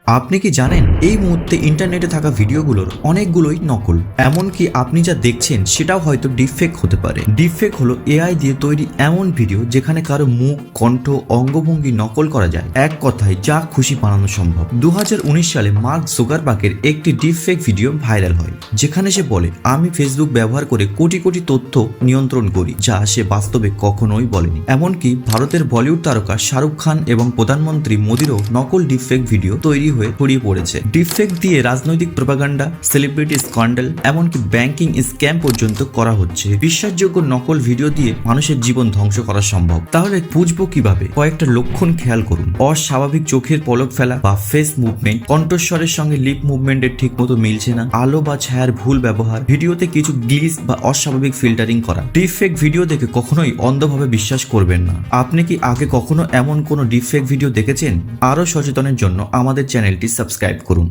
আপনি কি জানেন এই মুহূর্তে ইন্টারনেটে থাকা ভিডিওগুলোর অনেকগুলোই নকল। এমনকি আপনি যা দেখছেন সেটাও হয়তো ডিপফেক হতে পারে। ডিপফেক হলো এআই দিয়ে তৈরি এমন ভিডিও যেখানে কারো মুখ, কণ্ঠ, অঙ্গভঙ্গি নকল করা যায়, এক কথায় যা খুশি বানানো সম্ভব। 2019 সালে মার্ক জুকারবার্গের একটি ডিপফেক ভিডিও ভাইরাল হয়, যেখানে সে বলে, আমি ফেসবুক ব্যবহার করে কোটি কোটি তথ্য নিয়ন্ত্রণ করি, যা সে বাস্তবে কখনোই বলেনি। এমনকি ভারতের বলিউড তারকা শাহরুখ খান এবং প্রধানমন্ত্রী মোদিরও নকল ডিপফেক ভিডিও তৈরি হয়ে ছড়িয়ে পড়েছে। ডিপফেক দিয়ে রাজনৈতিক প্রোপাগান্ডা, সেলিব্রিটি স্ক্যান্ডাল, এমনকি ব্যাংকিং স্ক্যাম পর্যন্ত করা হচ্ছে। বিশ্বাসযোগ্য নকল ভিডিও দিয়ে মানুষের জীবন ধ্বংস করা সম্ভব। তাহলে বুঝবো কিভাবে? কয়েকটা লক্ষণ খেয়াল করুন। অস্বাভাবিক চোখের পলক ফেলা বা ফেস মুভমেন্ট, কণ্ঠস্বরের সঙ্গে লিপ মুভমেন্টের ঠিক মতো মিলছে না, আলো বা ছায়ার ভুল ব্যবহার, ভিডিওতে কিছু গ্লিচ বা অস্বাভাবিক ফিল্টারিং করা। ডিপফেক ভিডিও দেখে কখনোই অন্ধভাবে বিশ্বাস করবেন না। আপনি কি আগে কখনো এমন কোনো ডিপফেক ভিডিও দেখেছেন? আরো সচেতনের জন্য আমাদের চ্যানেলটি সাবস্ক্রাইব করুন।